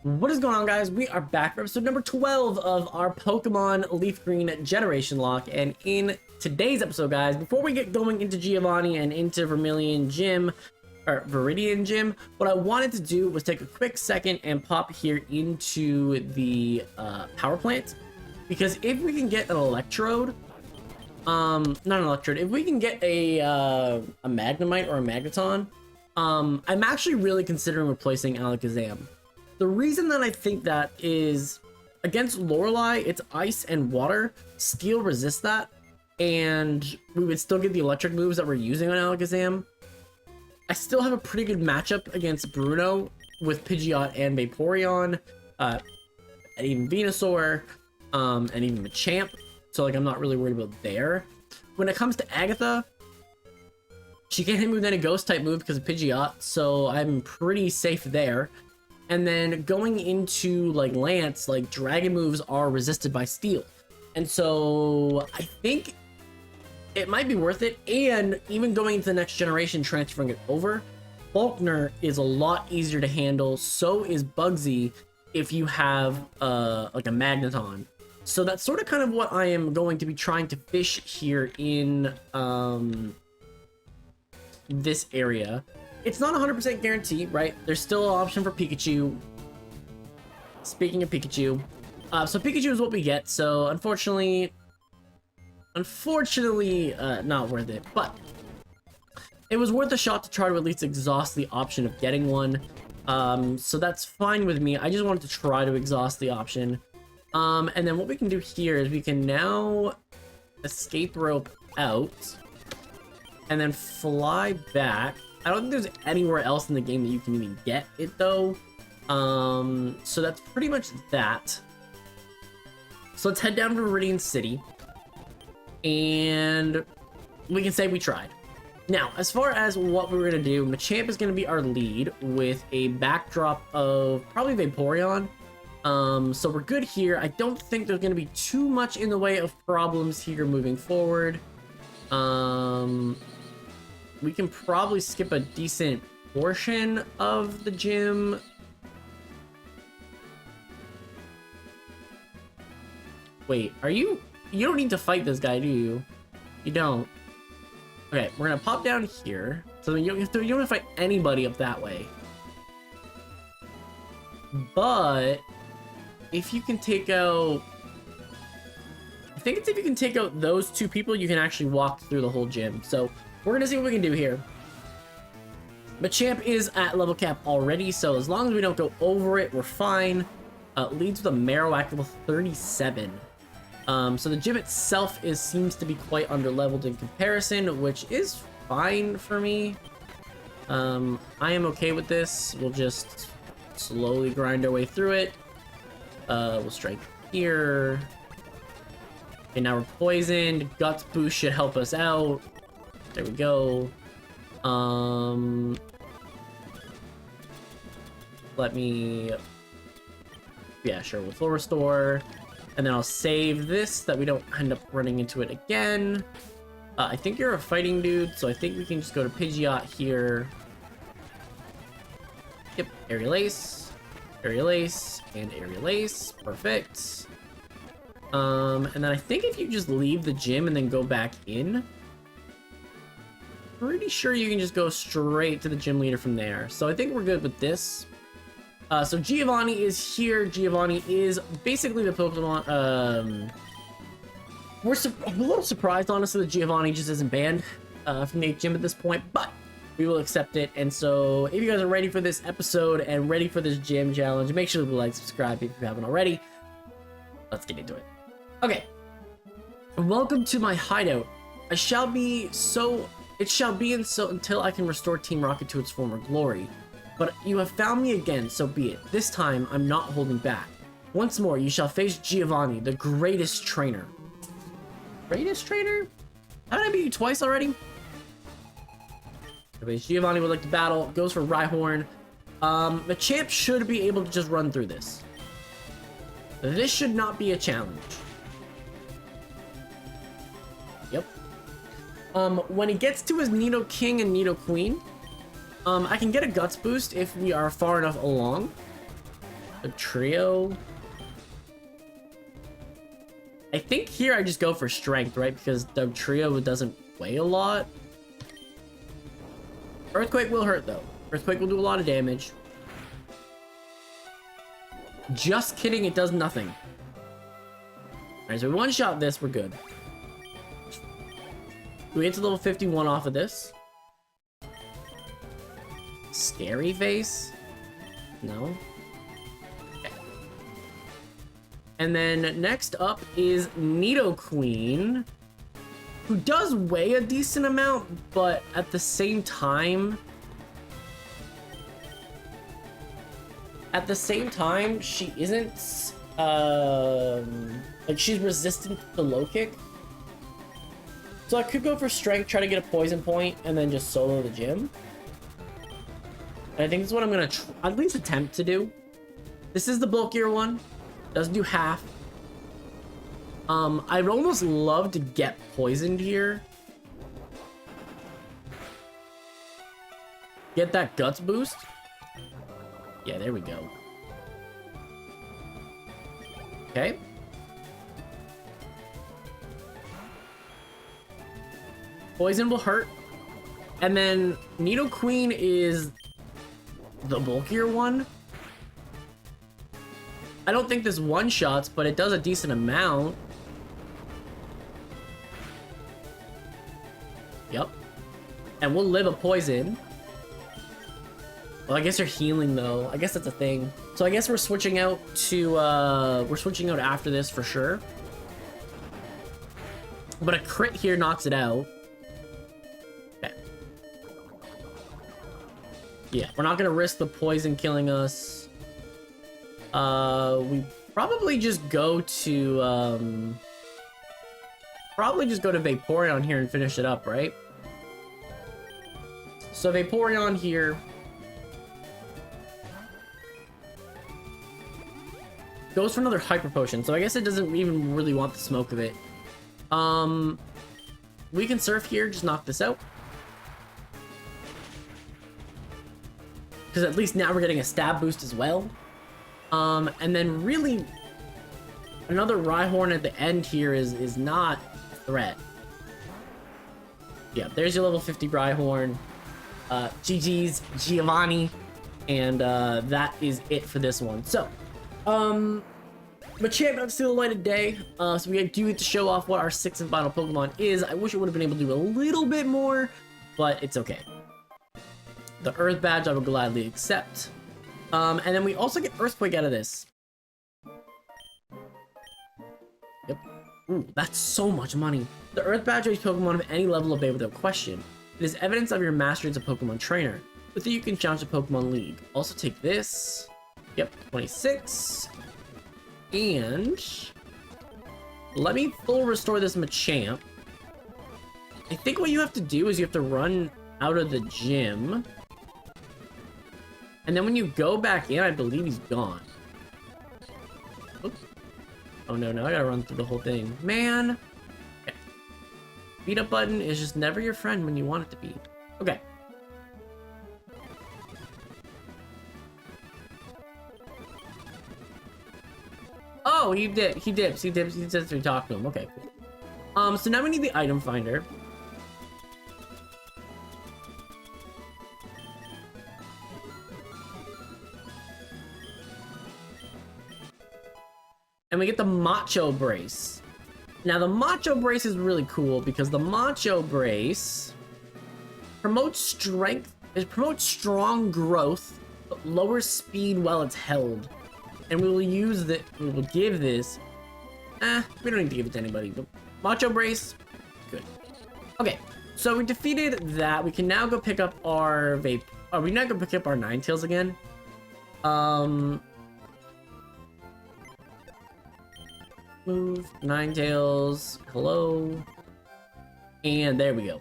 What is going on, guys? We are back for episode number 12 of our Pokemon Leaf Green Generation Lock. And in today's episode, guys, before we get going into Giovanni and into Viridian Gym, what I wanted to do was take a quick second and pop here into the power plant. Because if we can get an electrode, not an electrode, if we can get a Magnemite or a Magneton, I'm actually really considering replacing Alakazam. The reason that I think that is against Lorelei, it's ice and water. Steel resists that, and we would still get the electric moves that we're using on Alakazam. I still have a pretty good matchup against Bruno with Pidgeot and Vaporeon, and even Venusaur, and even Machamp. So like I'm not really worried about there. When it comes to Agatha, she can't hit me with any ghost type move because of Pidgeot, so I'm pretty safe there. And then going into like Lance, like dragon moves are resisted by steel. And so I think it might be worth it. And even going into the next generation, transferring it over, Faulkner is a lot easier to handle. So is Bugsy if you have like a Magneton. So that's sort of kind of what I am going to be trying to fish here in this area. It's not 100% guaranteed, right? There's still an option for Pikachu. Speaking of Pikachu, so Pikachu is what we get. So unfortunately, not worth it. But it was worth a shot to try to at least exhaust the option of getting one. So that's fine with me. I just wanted to try to exhaust the option. And then what we can do here is we can now escape rope out and then fly back. I don't think there's anywhere else in the game that you can even get it though. So that's pretty much that. So let's head down to Viridian City. And we can say we tried. Now, as far as what we're going to do, Machamp is going to be our lead with a backdrop of probably Vaporeon. So we're good here. I don't think there's going to be too much in the way of problems here moving forward. We can probably skip a decent portion of the gym. Wait, you don't need to fight this guy, do you? You don't. Okay, we're gonna pop down here. So you don't have to fight anybody up that way. But if you can take out, I think it's if you can take out those two people, you can actually walk through the whole gym. So we're gonna see what we can do here. Machamp is at level cap already, so as long as we don't go over it, we're fine. Leads with a Marowak level 37. So the gym itself seems to be quite underleveled in comparison, which is fine for me. I am okay with this. We'll just slowly grind our way through it. We'll strike here. Okay, now we're poisoned. Guts boost should help us out. There we go. Let me, yeah, sure, we'll full restore. And then I'll save this so that we don't end up running into it again. I think you're a fighting dude, so I think we can just go to Pidgeot here. Yep, Aerial Ace, Aerial Ace, and Aerial Ace. Perfect. And then I think if you just leave the gym and then go back in, pretty sure you can just go straight to the gym leader from there. So I think we're good with this. So Giovanni is here. Giovanni is basically the Pokemon. We're a little surprised, honestly, that Giovanni just isn't banned from the gym at this point, but we will accept it. And so if you guys are ready for this episode and ready for this gym challenge, make sure to like, subscribe if you haven't already. Let's get into it. Okay. Welcome to my hideout. It shall be so until I can restore Team Rocket to its former glory. But you have found me again, so be it. This time, I'm not holding back. Once more, you shall face Giovanni, the greatest trainer. Greatest trainer? Haven't I beat you twice already? Giovanni would like to battle. Goes for Rhyhorn. Machamp should be able to just run through this. This should not be a challenge. Yep. When he gets to his Nidoking and Nidoqueen, I can get a Guts boost if we are far enough along. The trio. I think here I just go for strength, right? Because the trio doesn't weigh a lot. Earthquake will hurt though. Earthquake will do a lot of damage. Just kidding, it does nothing. Alright, so we one-shot this, we're good. Do we get to level 51 off of this? Scary face? No. Okay. And then next up is Nidoqueen, who does weigh a decent amount, but at the same time, she isn't, like, she's resistant to the low kick. So I could go for strength, try to get a poison point, and then just solo the gym. And I think that's what I'm gonna at least attempt to do. This is the bulkier one. Doesn't do half. I'd almost love to get poisoned here. Get that guts boost. Yeah, there we go. Okay. Poison will hurt. And then Nidoqueen is the bulkier one. I don't think this one-shots, but it does a decent amount. Yep. And we'll live a poison. Well, I guess you're healing though. I guess that's a thing. So I guess we're switching out to we're switching out after this for sure. But a crit here knocks it out. Okay. Yeah, we're not gonna risk the poison killing us. We probably just go to Vaporeon here and finish it up, right? So Vaporeon here goes for another Hyper Potion, so I guess it doesn't even really want the smoke of it. We can Surf here, just knock this out. Because at least now we're getting a stab boost as well. And then really, another Rhyhorn at the end here is not a threat. Yeah, there's your level 50 Rhyhorn. GG's, Giovanni. And that is it for this one. So, Machamp got still a lighted day. So we do get to show off what our 6th and final Pokemon is. I wish I would have been able to do a little bit more, but it's okay. The Earth Badge I will gladly accept. And then we also get Earthquake out of this. Yep. Ooh, that's so much money. The Earth Badge rates Pokemon of any level obey without question. It is evidence of your mastery as a Pokemon trainer. With it, you can challenge the Pokemon League. Also take this. Yep, 26. And let me full restore this Machamp. I think what you have to do is you have to run out of the gym. And then when you go back in, I believe he's gone. Oops. Oh no, now I gotta run through the whole thing. Man! Okay. Beat up button is just never your friend when you want it to be. Okay. Oh, he dips. He says to talk to him. Okay, cool. So now we need the item finder. And we get the Macho Brace. Now the Macho Brace is really cool because the Macho Brace promotes strength, it promotes strong growth, but lowers speed while it's held. And we will use that, we will give this, we don't need to give it to anybody, but Macho Brace, good. Okay, so we defeated that. We can now go pick up our we now go pick up our Ninetales again. Move, Ninetales, hello. And there we go.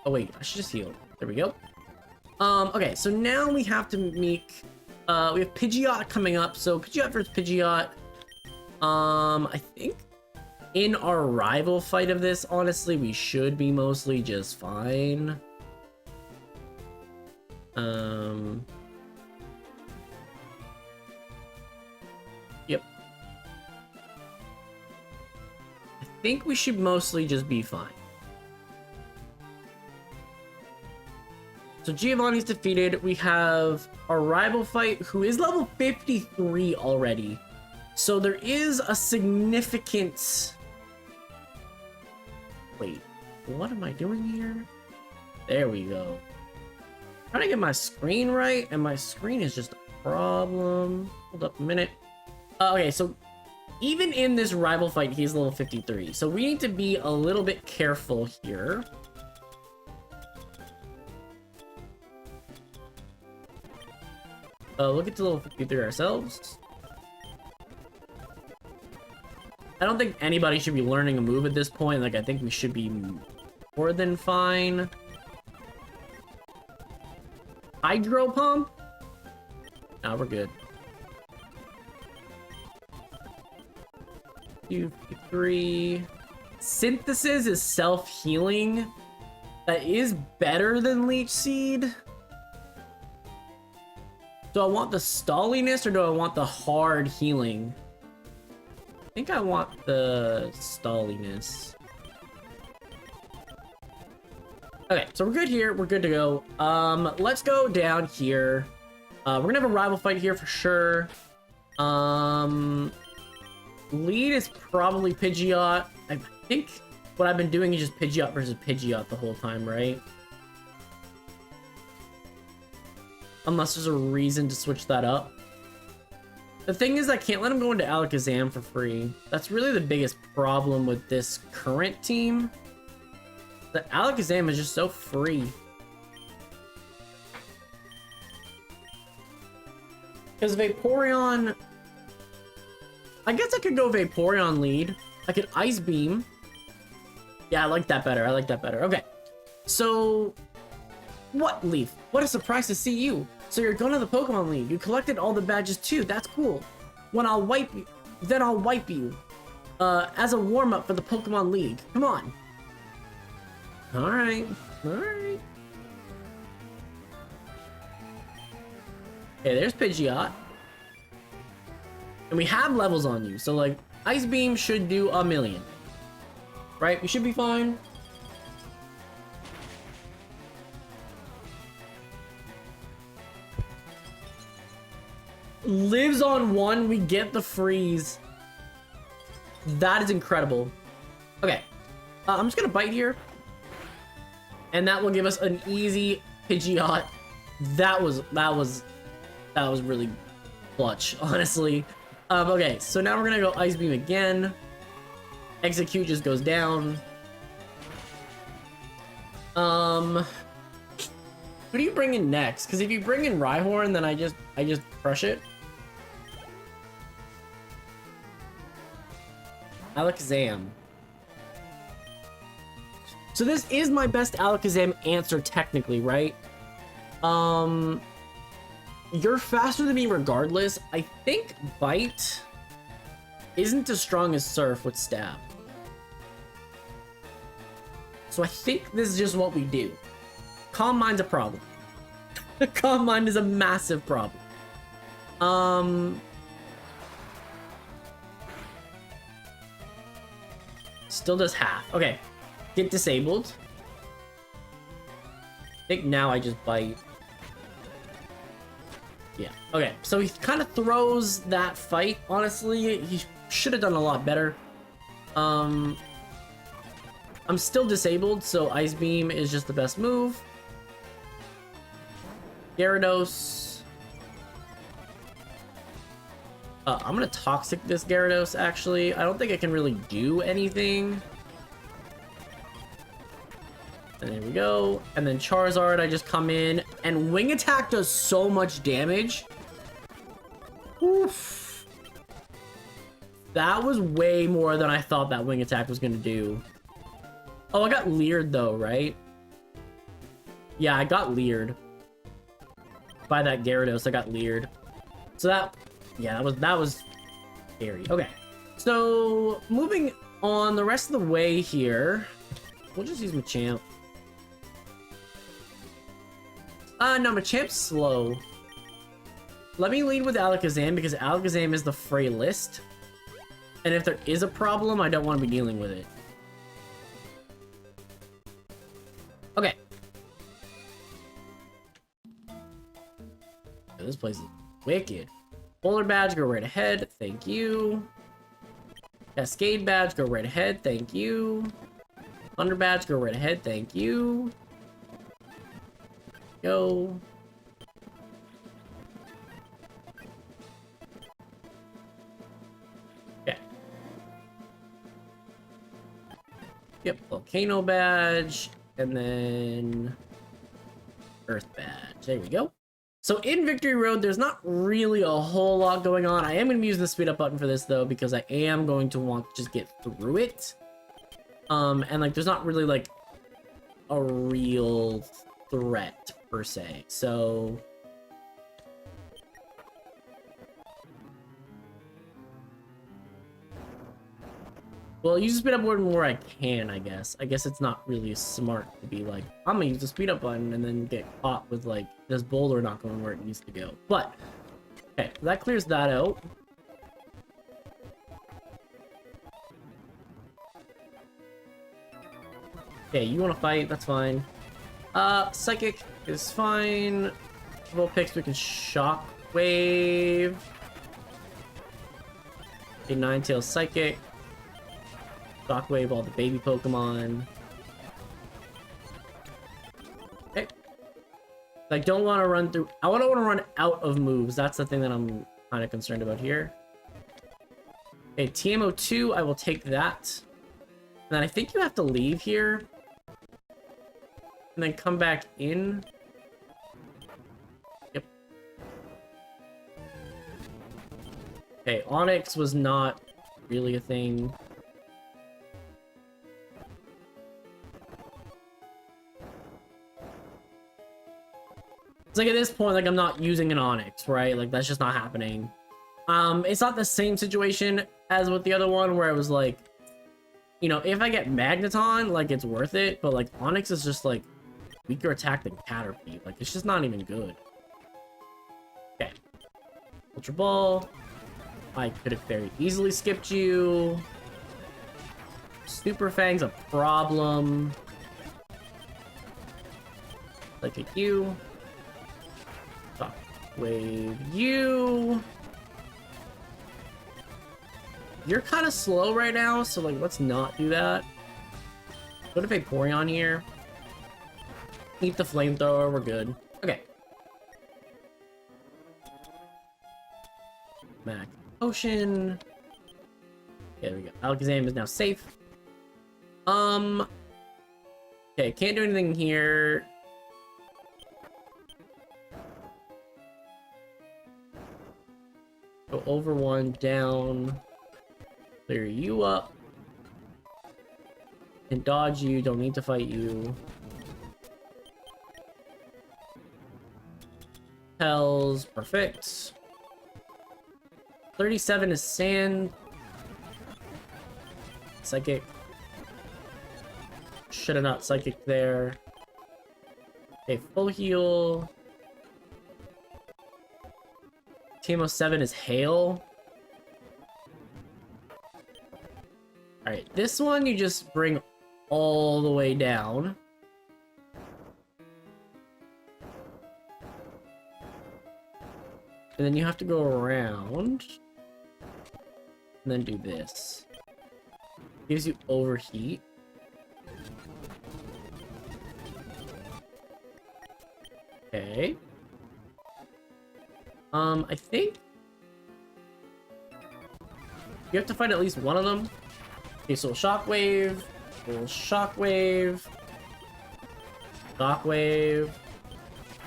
Oh wait, I should just heal. There we go. Okay, so now we have to make, we have Pidgeot coming up. So Pidgeot versus Pidgeot. I think in our rival fight of this, honestly, we should be mostly just fine. think we should mostly just be fine. So Giovanni's defeated. We have our rival fight, who is level 53 already. So there is a significant... Wait, what am I doing here? There we go. I'm trying to get my screen right, and my screen is just a problem. Hold up a minute. Okay, so even in this rival fight, he's level 53. So we need to be a little bit careful here. We'll get to level 53 ourselves. I don't think anybody should be learning a move at this point. Like, I think we should be more than fine. Hydro pump? Nah, we're good. 2, 3. Synthesis is self-healing. That is better than Leech Seed. Do I want the stalliness or do I want the hard healing? I think I want the stalliness. Okay, so we're good here. We're good to go. Let's go down here. We're gonna have a rival fight here for sure. Lead is probably Pidgeot. I think what I've been doing is just Pidgeot versus Pidgeot the whole time, right? Unless there's a reason to switch that up. The thing is, I can't let him go into Alakazam for free. That's really the biggest problem with this current team. The Alakazam is just so free. Because Vaporeon... I guess I could go Vaporeon lead. I could Ice Beam. Yeah, I like that better. I like that better. Okay. So... What, Leaf? What a surprise to see you. So you're going to the Pokemon League. You collected all the badges too. That's cool. When I'll wipe you, then I'll wipe you. As a warm-up for the Pokemon League. Come on. Alright. Alright. Okay, there's Pidgeot. And we have levels on you. So, like, Ice Beam should do 1,000,000. Right? We should be fine. Lives on 1, we get the freeze. That is incredible. Okay, I'm just gonna bite here, and that will give us an easy Pidgeot. That was really clutch, honestly. Okay, so now we're gonna go Ice Beam again. Execute just goes down. Who do you bring in next? Because if you bring in Rhyhorn, then I just crush it. Alakazam. So this is my best Alakazam answer technically, right? You're faster than me regardless. I think Bite isn't as strong as Surf with Stab. So I think this is just what we do. Calm Mind's a problem. Calm Mind is a massive problem. Still does half. Okay. Get disabled. I think now I just bite. Yeah. Okay. So he kind of throws that fight. Honestly, he should have done a lot better. I'm still disabled, so Ice Beam is just the best move. Gyarados. I'm gonna Toxic this Gyarados, actually. I don't think I can really do anything. And there we go. And then Charizard, I just come in. And Wing Attack does so much damage. Oof. That was way more than I thought that Wing Attack was gonna do. Oh, I got leered though, right? Yeah, I got leered. By that Gyarados, I got leered. So that, yeah, that was scary. Okay, so moving on the rest of the way here, we'll just use Machamp. No, Machamp's slow. Let me lead with Alakazam because Alakazam is the frailest. And if there is a problem, I don't want to be dealing with it. Okay. This place is wicked. Polar badge, go right ahead. Thank you. Cascade badge, go right ahead. Thank you. Thunder badge, go right ahead. Thank you. Go. Okay. Yep, volcano badge, and then earth badge. There we go. So in Victory Road, there's not really a whole lot going on. I am going to be using the speed up button for this though, because I am going to want to just get through it. And like, there's not really like a real threat per se. So well, use the speed up button where I can, I guess. I guess it's not really smart to be like, I'm gonna use the speed up button and then get caught with like this boulder not going where it needs to go. But okay, that clears that out. Okay, you want to fight? That's fine. Psychic is fine. Vulpix, we can shock wave. Okay, Ninetales Psychic. Shockwave all the baby Pokemon. Okay. I don't want to run through. I don't want to run out of moves. That's the thing that I'm kind of concerned about here. Okay, TMO2, I will take that. And then I think you have to leave here. And then come back in. Yep. Okay, Onyx was not really a thing. It's like at this point, like I'm not using an Onyx, right? Like that's just not happening. It's not the same situation as with the other one where it was like, you know, if I get Magneton, like it's worth it, but like Onyx is just like weaker attack than Caterpie. Like it's just not even good. Okay. Ultra Ball. I could have very easily skipped you. Super Fang's a problem. Like a you. Wave you. You're kind of slow right now, so like let's not do that. Go to Vaporeon here. Eat the flamethrower, we're good. Okay. Mac Potion. Okay, there we go. Alakazam is now safe. Okay, can't do anything here. Go over one, down. Clear you up. And dodge you, don't need to fight you. Hells, perfect. 37 is sand. Psychic. Should have not psychic there. Okay, full heal. TMO7 is hail. Alright, this one you just bring all the way down. And then you have to go around. And then do this. Gives you overheat. Okay. I think you have to fight at least one of them. Okay, so Shockwave, Shockwave, Shockwave,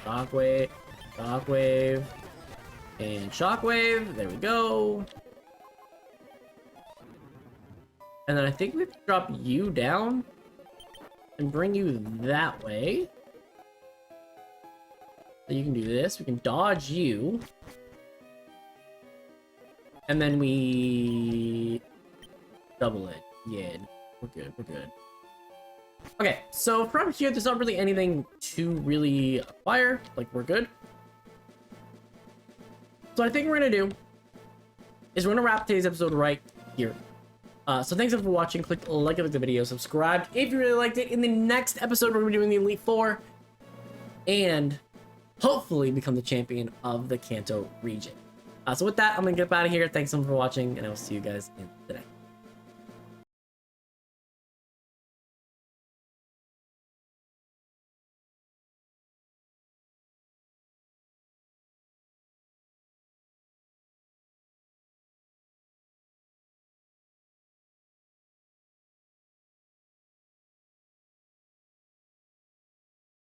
Shockwave, Shockwave, and Shockwave. There we go. And then I think we have to drop you down and bring you that way. So you can do this. We can dodge you. And then we double it. Yeah, we're good. We're good. Okay, so from here, there's not really anything to really acquire. Like, we're good. So I think we're gonna do is we're gonna wrap today's episode right here. So thanks everyone for watching. Click like the video, subscribe if you really liked it. In the next episode, we're gonna be doing the Elite Four and hopefully become the champion of the Kanto region. So with that, I'm gonna get up out of here. Thanks so much for watching, and I will see you guys in the next.